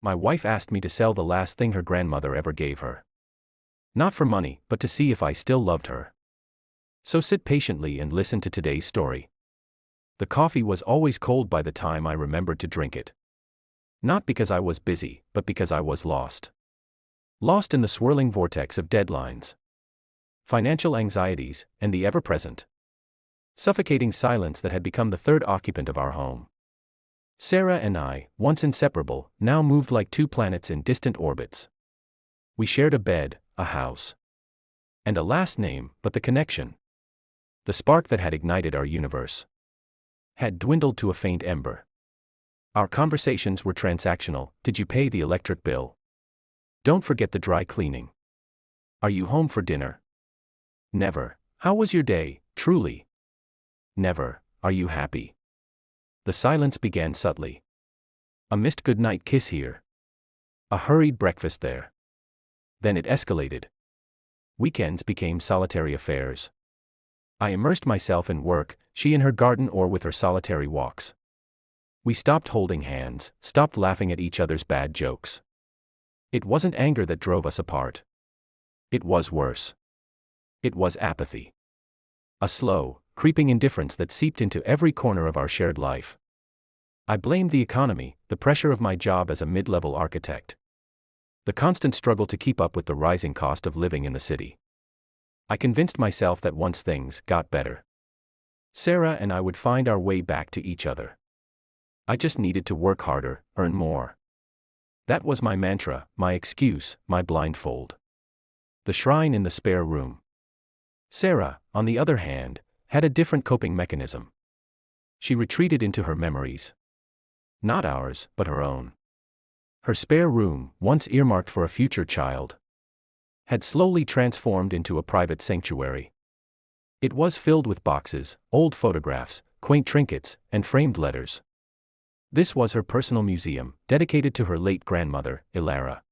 My wife asked me to sell the last thing her grandmother ever gave her. Not for money, but to see if I still loved her. So sit patiently and listen to today's story. The coffee was always cold by the time I remembered to drink it. Not because I was busy, but because I was lost. Lost in the swirling vortex of deadlines, financial anxieties, and the ever-present, suffocating silence that had become the third occupant of our home. Sarah and I, once inseparable, now moved like two planets in distant orbits. We shared a bed, a house, and a last name, but the connection, the spark that had ignited our universe, had dwindled to a faint ember. Our conversations were transactional. Did you pay the electric bill? Don't forget the dry cleaning. Are you home for dinner? Never. How was your day, truly? Never. Are you happy? The silence began subtly. A missed goodnight kiss here. A hurried breakfast there. Then it escalated. Weekends became solitary affairs. I immersed myself in work, she in her garden or with her solitary walks. We stopped holding hands, stopped laughing at each other's bad jokes. It wasn't anger that drove us apart. It was worse. It was apathy. A slow, creeping indifference that seeped into every corner of our shared life. I blamed the economy, the pressure of my job as a mid-level architect, the constant struggle to keep up with the rising cost of living in the city. I convinced myself that once things got better, Sarah and I would find our way back to each other. I just needed to work harder, earn more. That was my mantra, my excuse, my blindfold. The shrine in the spare room. Sarah, on the other hand, had a different coping mechanism. She retreated into her memories. Not ours, but her own. Her spare room, once earmarked for a future child, had slowly transformed into a private sanctuary. It was filled with boxes, old photographs, quaint trinkets, and framed letters. This was her personal museum, dedicated to her late grandmother, Ilara.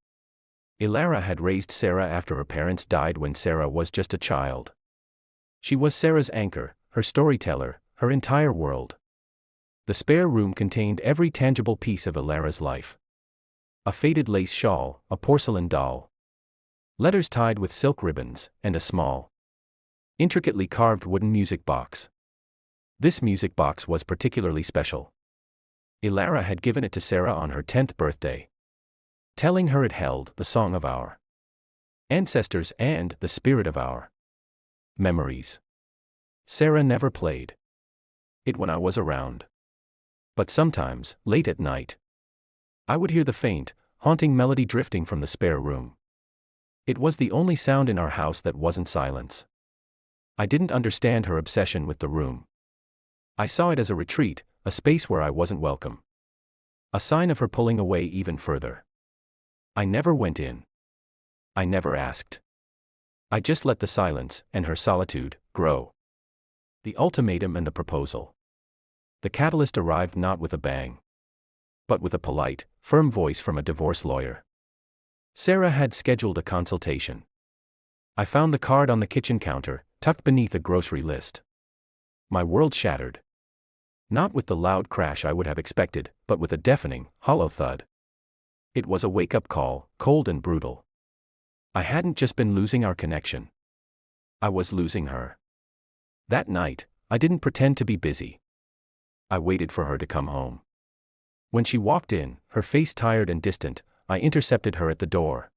Ilara had raised Sarah after her parents died when Sarah was just a child. She was Sarah's anchor, her storyteller, her entire world. The spare room contained every tangible piece of Ilara's life. A faded lace shawl, a porcelain doll, letters tied with silk ribbons, and a small, intricately carved wooden music box. This music box was particularly special. Ilara had given it to Sarah on her 10th birthday, telling her it held the song of our ancestors and the spirit of our memories. Sarah never played it when I was around. But sometimes, late at night, I would hear the faint, haunting melody drifting from the spare room. It was the only sound in our house that wasn't silence. I didn't understand her obsession with the room. I saw it as a retreat, a space where I wasn't welcome. A sign of her pulling away even further. I never went in. I never asked. I just let the silence, and her solitude, grow. The ultimatum and the proposal. The catalyst arrived not with a bang, but with a polite, firm voice from a divorce lawyer. Sarah had scheduled a consultation. I found the card on the kitchen counter, tucked beneath a grocery list. My world shattered. Not with the loud crash I would have expected, but with a deafening, hollow thud. It was a wake-up call, cold and brutal. I hadn't just been losing our connection. I was losing her. That night, I didn't pretend to be busy. I waited for her to come home. When she walked in, her face tired and distant, I intercepted her at the door.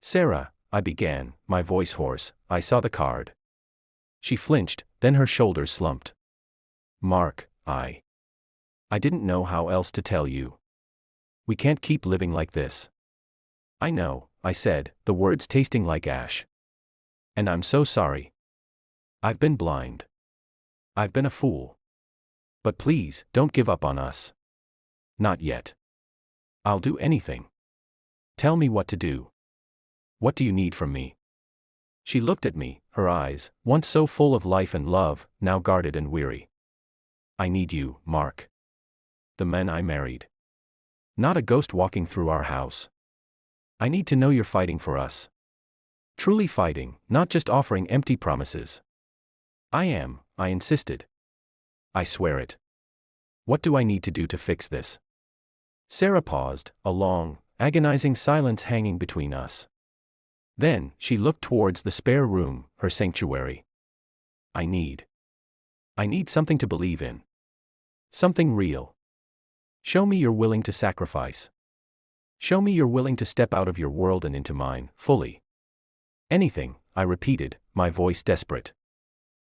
"Sarah," I began, my voice hoarse. "I saw the card." She flinched, then her shoulders slumped. "Mark, I didn't know how else to tell you. We can't keep living like this." "I know," I said, the words tasting like ash. "And I'm so sorry. I've been blind. I've been a fool. But please, don't give up on us. Not yet. I'll do anything. Tell me what to do. What do you need from me?" She looked at me, her eyes, once so full of life and love, now guarded and weary. "I need you, Mark. The man I married. Not a ghost walking through our house. I need to know you're fighting for us. Truly fighting, not just offering empty promises." "I am," I insisted. "I swear it. What do I need to do to fix this?" Sarah paused, a long, agonizing silence hanging between us. Then, she looked towards the spare room, her sanctuary. I need something to believe in. Something real. Show me you're willing to sacrifice. Show me you're willing to step out of your world and into mine, fully. Anything, I repeated, my voice desperate.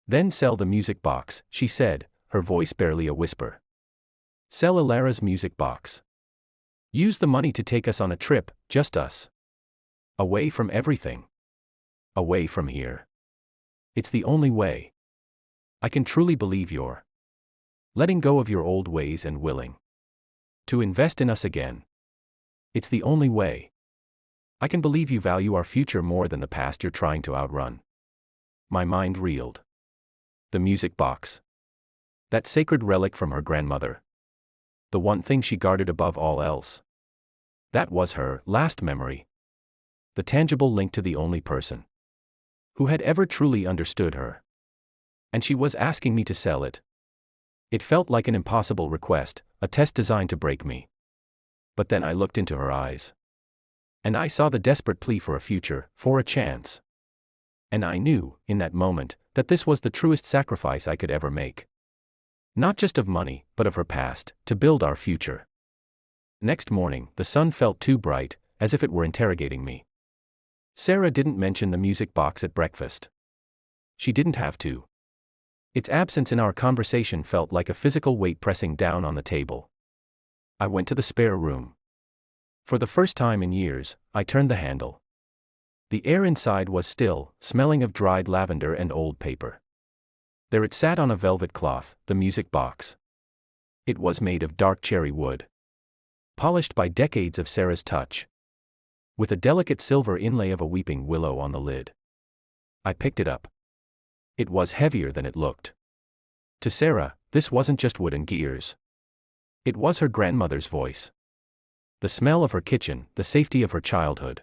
Then sell the music box, she said, her voice barely a whisper. Sell Ilara's music box. Use the money to take us on a trip, just us. Away from everything. Away from here. It's the only way. I can truly believe you're letting go of your old ways and willing to invest in us again. It's the only way. I can believe you value our future more than the past you're trying to outrun. My mind reeled. The music box. That sacred relic from her grandmother. The one thing she guarded above all else. That was her last memory. The tangible link to the only person who had ever truly understood her. And she was asking me to sell it. It felt like an impossible request, a test designed to break me. But then I looked into her eyes. And I saw the desperate plea for a future, for a chance. And I knew, in that moment, that this was the truest sacrifice I could ever make. Not just of money, but of her past, to build our future. Next morning, the sun felt too bright, as if it were interrogating me. Sarah didn't mention the music box at breakfast. She didn't have to. Its absence in our conversation felt like a physical weight pressing down on the table. I went to the spare room. For the first time in years, I turned the handle. The air inside was still, smelling of dried lavender and old paper. There it sat on a velvet cloth, the music box. It was made of dark cherry wood, polished by decades of Sarah's touch, with a delicate silver inlay of a weeping willow on the lid. I picked it up. It was heavier than it looked. To Sarah, this wasn't just wood and gears. It was her grandmother's voice. The smell of her kitchen, the safety of her childhood.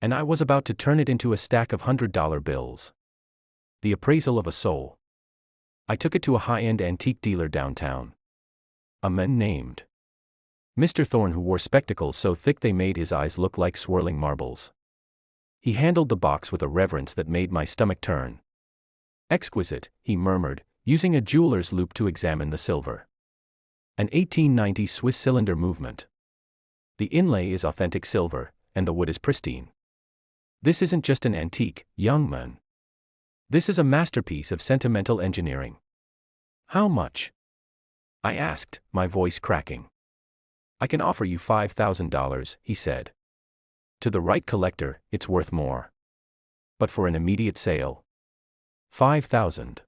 And I was about to turn it into a stack of $100 bills. The appraisal of a soul. I took it to a high-end antique dealer downtown. A man named Mr. Thorne, who wore spectacles so thick they made his eyes look like swirling marbles. He handled the box with a reverence that made my stomach turn. Exquisite, he murmured, using a jeweler's loupe to examine the silver. An 1890 Swiss cylinder movement. The inlay is authentic silver, and the wood is pristine. This isn't just an antique, young man. This is a masterpiece of sentimental engineering. How much? I asked, my voice cracking. I can offer you $5,000, he said. To the right collector, it's worth more. But for an immediate sale, $5,000.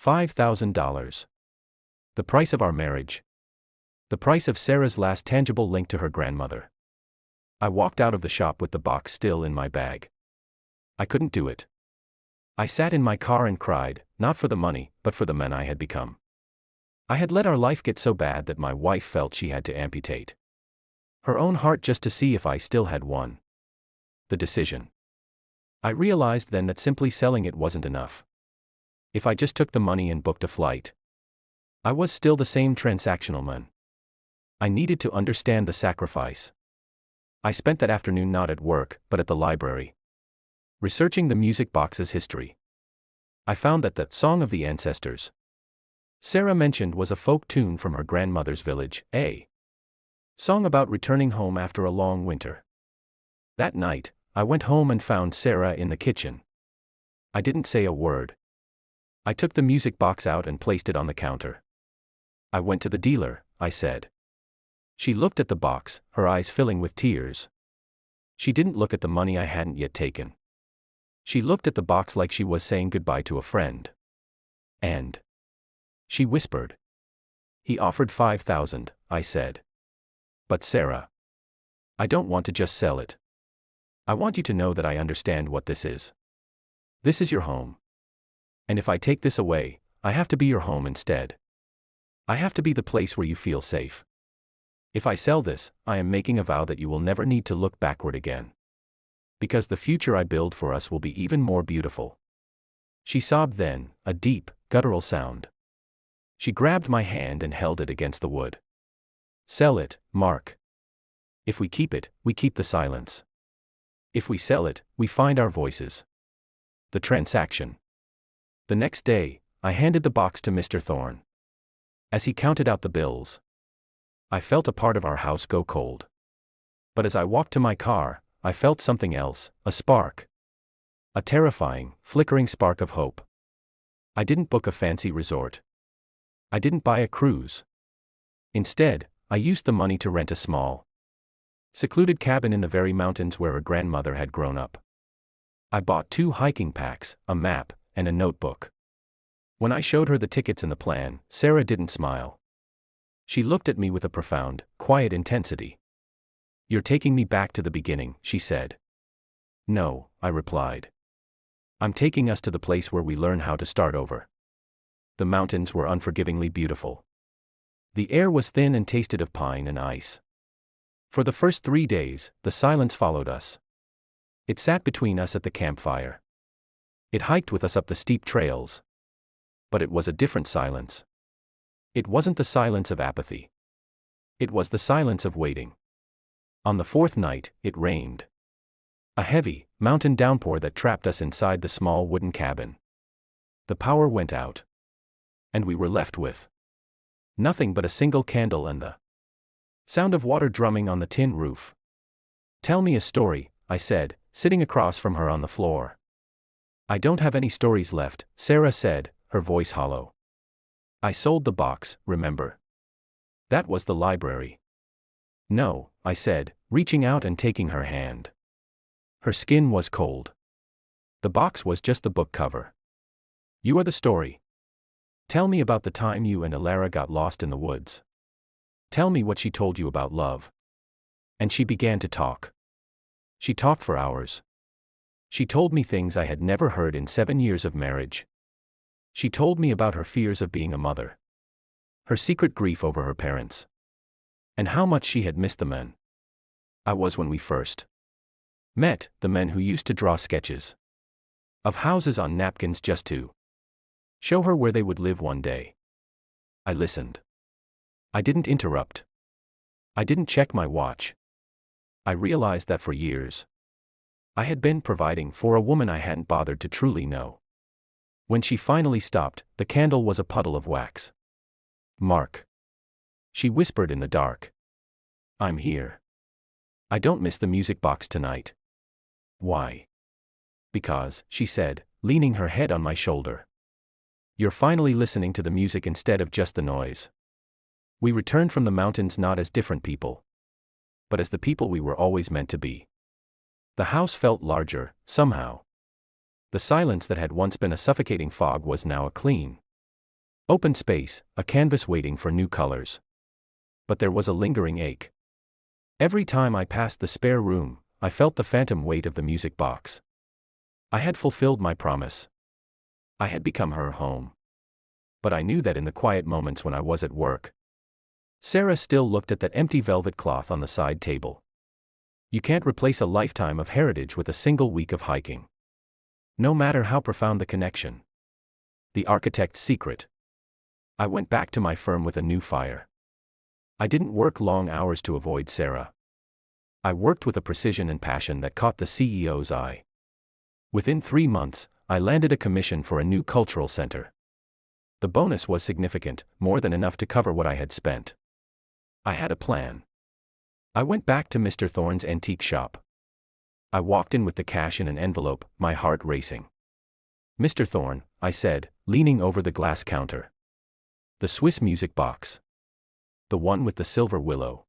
$5,000. The price of our marriage. The price of Sarah's last tangible link to her grandmother. I walked out of the shop with the box still in my bag. I couldn't do it. I sat in my car and cried, not for the money, but for the man I had become. I had let our life get so bad that my wife felt she had to amputate her own heart just to see if I still had one. The decision. I realized then that simply selling it wasn't enough. If I just took the money and booked a flight, I was still the same transactional man. I needed to understand the sacrifice. I spent that afternoon not at work, but at the library, researching the music box's history. I found that the Song of the Ancestors Sarah mentioned was a folk tune from her grandmother's village, a song about returning home after a long winter. That night, I went home and found Sarah in the kitchen. I didn't say a word. I took the music box out and placed it on the counter. I went to the dealer, I said. She looked at the box, her eyes filling with tears. She didn't look at the money I hadn't yet taken. She looked at the box like she was saying goodbye to a friend. And she whispered. He offered $5,000, I said. But Sarah, I don't want to just sell it. I want you to know that I understand what this is. This is your home. And if I take this away, I have to be your home instead. I have to be the place where you feel safe. If I sell this, I am making a vow that you will never need to look backward again. Because the future I build for us will be even more beautiful. She sobbed then, a deep, guttural sound. She grabbed my hand and held it against the wood. Sell it, Mark. If we keep it, we keep the silence. If we sell it, we find our voices. The transaction. The next day, I handed the box to Mr. Thorne. As he counted out the bills, I felt a part of our house go cold. But as I walked to my car, I felt something else, a spark. A terrifying, flickering spark of hope. I didn't book a fancy resort. I didn't buy a cruise. Instead, I used the money to rent a small, secluded cabin in the very mountains where her grandmother had grown up. I bought 2 hiking packs, a map, and a notebook. When I showed her the tickets and the plan, Sarah didn't smile. She looked at me with a profound, quiet intensity. "You're taking me back to the beginning," she said. "No," I replied. "I'm taking us to the place where we learn how to start over." The mountains were unforgivingly beautiful. The air was thin and tasted of pine and ice. For the first 3 days, the silence followed us. It sat between us at the campfire. It hiked with us up the steep trails. But it was a different silence. It wasn't the silence of apathy. It was the silence of waiting. On the 4th night, it rained. A heavy, mountain downpour that trapped us inside the small wooden cabin. The power went out. And we were left with nothing but a single candle and the sound of water drumming on the tin roof. "Tell me a story," I said, sitting across from her on the floor. "I don't have any stories left," Sarah said, her voice hollow. "I sold the box, remember? That was the library." "No," I said, reaching out and taking her hand. Her skin was cold. "The box was just the book cover. You are the story. Tell me about the time you and Alara got lost in the woods. Tell me what she told you about love." And she began to talk. She talked for hours. She told me things I had never heard in 7 years of marriage. She told me about her fears of being a mother. Her secret grief over her parents. And how much she had missed the men I was when we first met, the men who used to draw sketches of houses on napkins just to show her where they would live one day. I listened. I didn't interrupt. I didn't check my watch. I realized that for years, I had been providing for a woman I hadn't bothered to truly know. When she finally stopped, the candle was a puddle of wax. "Mark," she whispered in the dark. "I'm here. I don't miss the music box tonight." "Why?" "Because," she said, leaning her head on my shoulder. "You're finally listening to the music instead of just the noise." We returned from the mountains not as different people, but as the people we were always meant to be. The house felt larger, somehow. The silence that had once been a suffocating fog was now a clean, open space, a canvas waiting for new colors. But there was a lingering ache. Every time I passed the spare room, I felt the phantom weight of the music box. I had fulfilled my promise. I had become her home. But I knew that in the quiet moments when I was at work, Sarah still looked at that empty velvet cloth on the side table. You can't replace a lifetime of heritage with a single week of hiking. No matter how profound the connection. The architect's secret. I went back to my firm with a new fire. I didn't work long hours to avoid Sarah. I worked with a precision and passion that caught the CEO's eye. Within 3 months, I landed a commission for a new cultural center. The bonus was significant, more than enough to cover what I had spent. I had a plan. I went back to Mr. Thorne's antique shop. I walked in with the cash in an envelope, my heart racing. "Mr. Thorne," I said, leaning over the glass counter. "The Swiss music box. The one with the silver willow.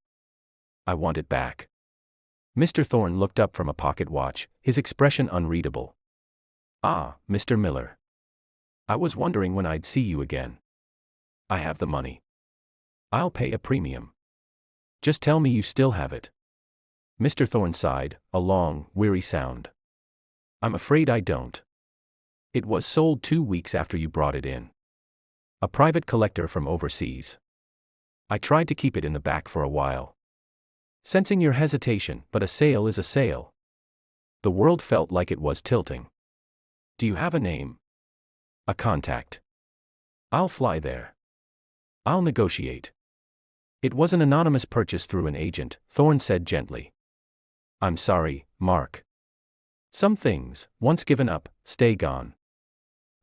I want it back." Mr. Thorne looked up from a pocket watch, his expression unreadable. "Ah, Mr. Miller. I was wondering when I'd see you again. I have the money. I'll pay a premium. Just tell me you still have it." Mr. Thorne sighed, a long, weary sound. "I'm afraid I don't. It was sold 2 weeks after you brought it in. A private collector from overseas. I tried to keep it in the back for a while. Sensing your hesitation, but a sale is a sale." The world felt like it was tilting. "Do you have a name? A contact? I'll fly there. I'll negotiate." It was an anonymous purchase through an agent, Thorne said gently. I'm sorry, Mark. Some things, once given up, stay gone.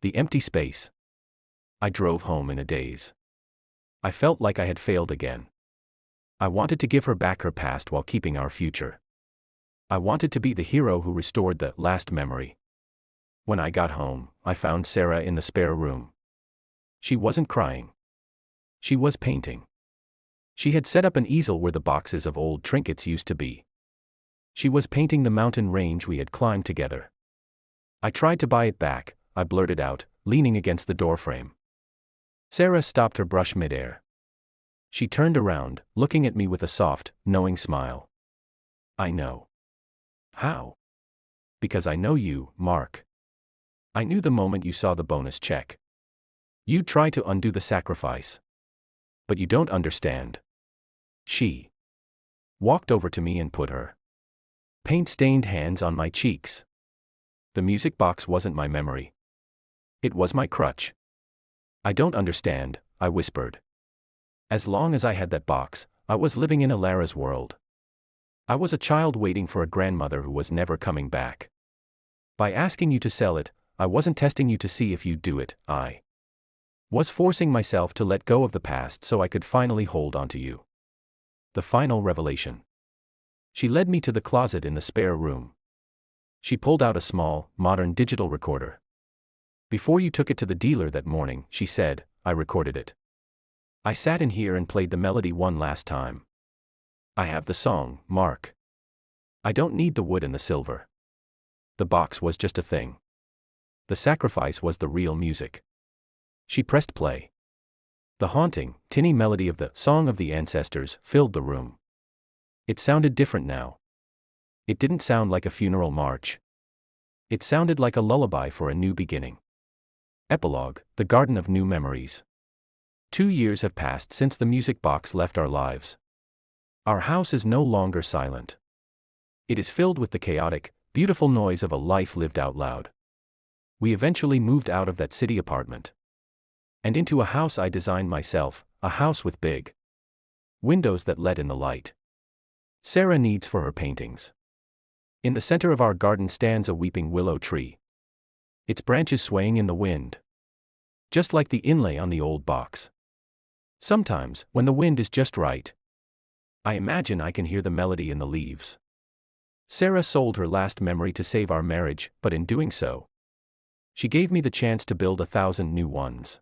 The empty space. I drove home in a daze. I felt like I had failed again. I wanted to give her back her past while keeping our future. I wanted to be the hero who restored the last memory. When I got home, I found Sarah in the spare room. She wasn't crying. She was painting. She had set up an easel where the boxes of old trinkets used to be. She was painting the mountain range we had climbed together. I tried to buy it back, I blurted out, leaning against the doorframe. Sarah stopped her brush midair. She turned around, looking at me with a soft, knowing smile. I know. How? Because I know you, Mark. I knew the moment you saw the bonus check. You try to undo the sacrifice. But you don't understand. She walked over to me and put her paint-stained hands on my cheeks. The music box wasn't my memory. It was my crutch. I don't understand, I whispered. As long as I had that box, I was living in a Lara's world. I was a child waiting for a grandmother who was never coming back. By asking you to sell it, I wasn't testing you to see if you'd do it, I was forcing myself to let go of the past so I could finally hold onto you. The final revelation. She led me to the closet in the spare room. She pulled out a small, modern digital recorder. Before you took it to the dealer that morning, she said, I recorded it. I sat in here and played the melody one last time. I have the song, Mark. I don't need the wood and the silver. The box was just a thing. The sacrifice was the real music. She pressed play. The haunting, tinny melody of the Song of the Ancestors filled the room. It sounded different now. It didn't sound like a funeral march. It sounded like a lullaby for a new beginning. Epilogue, the Garden of New Memories. 2 years have passed since the music box left our lives. Our house is no longer silent. It is filled with the chaotic, beautiful noise of a life lived out loud. We eventually moved out of that city apartment. And into a house I designed myself, a house with big windows that let in the light Sarah needs for her paintings. In the center of our garden stands a weeping willow tree. Its branches swaying in the wind. Just like the inlay on the old box. Sometimes, when the wind is just right, I imagine I can hear the melody in the leaves. Sarah sold her last memory to save our marriage, but in doing so, she gave me the chance to build 1,000 new ones.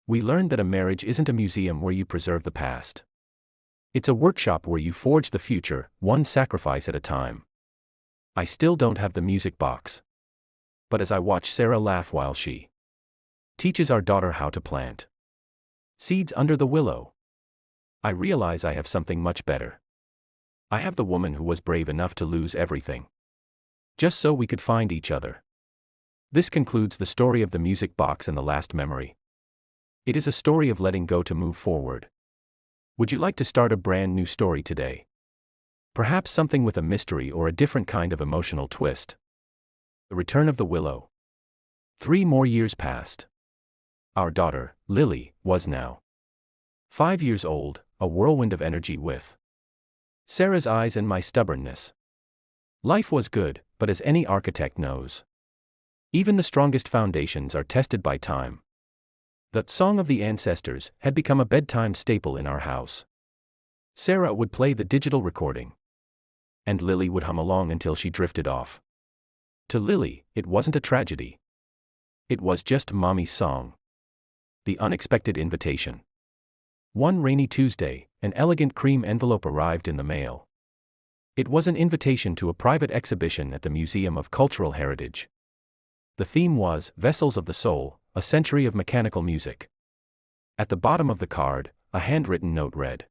We learned that a marriage isn't a museum where you preserve the past. It's a workshop where you forge the future, one sacrifice at a time. I still don't have the music box. But as I watch Sarah laugh while she teaches our daughter how to plant seeds under the willow, I realize I have something much better. I have the woman who was brave enough to lose everything, just so we could find each other. This concludes the story of the music box and the last memory. It is a story of letting go to move forward. Would you like to start a brand new story today? Perhaps something with a mystery or a different kind of emotional twist. The Return of the Willow. 3 more years passed. Our daughter, Lily, was now 5 years old, a whirlwind of energy with Sarah's eyes and my stubbornness. Life was good, but as any architect knows, even the strongest foundations are tested by time. The Song of the Ancestors had become a bedtime staple in our house. Sarah would play the digital recording, and Lily would hum along until she drifted off. To Lily, it wasn't a tragedy. It was just Mommy's song. The unexpected invitation. One rainy Tuesday, an elegant cream envelope arrived in the mail. It was an invitation to a private exhibition at the Museum of Cultural Heritage. The theme was Vessels of the Soul, a Century of Mechanical Music. At the bottom of the card, a handwritten note read,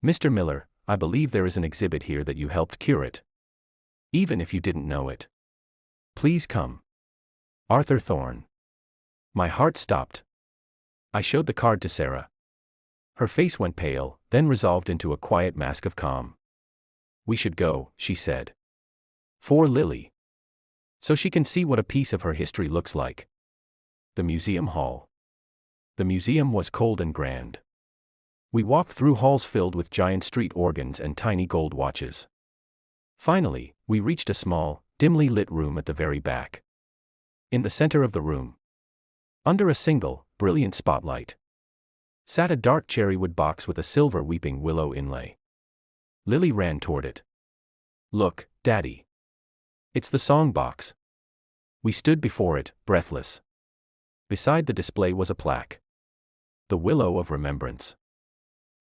Mr. Miller, I believe there is an exhibit here that you helped curate. Even if you didn't know it. Please come. Arthur Thorne. My heart stopped. I showed the card to Sarah. Her face went pale, then resolved into a quiet mask of calm. We should go, she said. For Lily. So she can see what a piece of her history looks like. The museum hall. The museum was cold and grand. We walked through halls filled with giant street organs and tiny gold watches. Finally, we reached a small, dimly lit room at the very back. In the center of the room, under a single, brilliant spotlight, sat a dark cherrywood box with a silver weeping willow inlay. Lily ran toward it. "Look, Daddy. It's the song box." We stood before it, breathless. Beside the display was a plaque. "The Willow of Remembrance.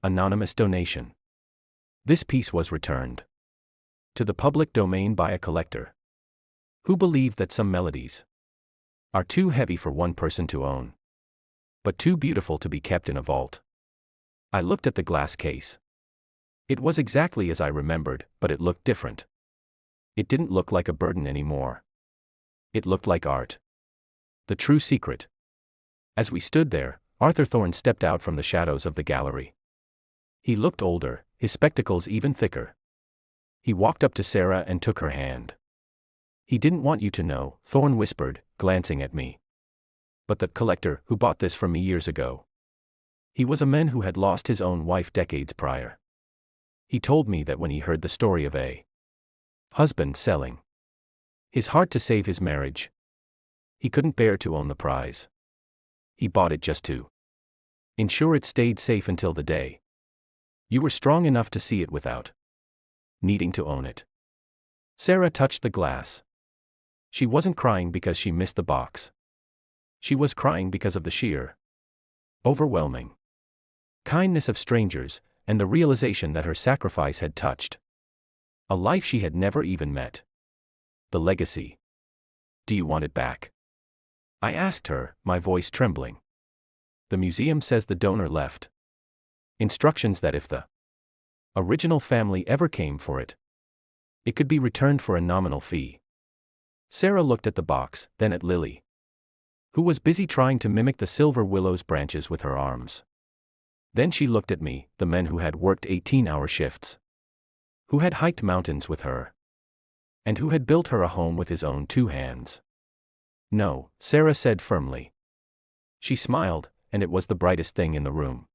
Anonymous donation." This piece was returned to the public domain by a collector who believed that some melodies are too heavy for one person to own, but too beautiful to be kept in a vault. I looked at the glass case. It was exactly as I remembered, but it looked different. It didn't look like a burden anymore. It looked like art. The true secret. As we stood there, Arthur Thorne stepped out from the shadows of the gallery. He looked older, his spectacles even thicker. He walked up to Sarah and took her hand. "He didn't want you to know," Thorne whispered, glancing at me. "But the collector who bought this from me years ago. He was a man who had lost his own wife decades prior. He told me that when he heard the story of a husband selling his heart to save his marriage, he couldn't bear to own the prize. He bought it just to ensure it stayed safe until the day you were strong enough to see it without needing to own it." Sarah touched the glass. She wasn't crying because she missed the box. She was crying because of the sheer, overwhelming kindness of strangers, and the realization that her sacrifice had touched a life she had never even met. The legacy. "Do you want it back?" I asked her, my voice trembling. "The museum says the donor left instructions that if the original family ever came for it, it could be returned for a nominal fee." Sarah looked at the box, then at Lily, who was busy trying to mimic the silver willow's branches with her arms. Then she looked at me, the man who had worked 18-hour shifts, who had hiked mountains with her, and who had built her a home with his own 2 hands. "No," Sarah said firmly. She smiled, and it was the brightest thing in the room.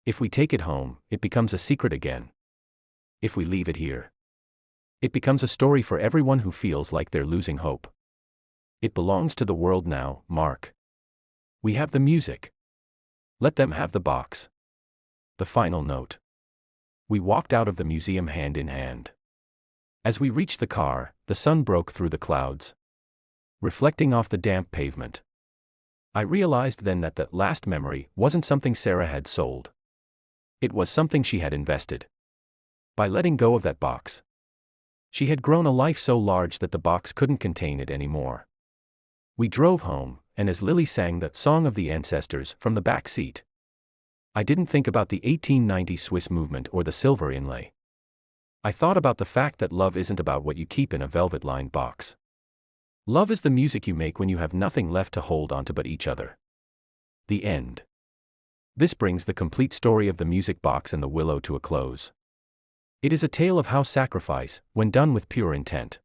"If we take it home, it becomes a secret again. If we leave it here, it becomes a story for everyone who feels like they're losing hope. It belongs to the world now, Mark. We have the music. Let them have the box." The final note. We walked out of the museum hand in hand. As we reached the car, the sun broke through the clouds, reflecting off the damp pavement. I realized then that that last memory wasn't something Sarah had sold. It was something she had invested. By letting go of that box, she had grown a life so large that the box couldn't contain it anymore. We drove home, and as Lily sang the Song of the Ancestors from the back seat, I didn't think about the 1890 Swiss movement or the silver inlay. I thought about the fact that love isn't about what you keep in a velvet-lined box. Love is the music you make when you have nothing left to hold onto but each other. The end. This brings the complete story of the music box and the willow to a close. It is a tale of how sacrifice, when done with pure intent,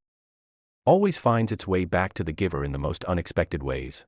always finds its way back to the giver in the most unexpected ways.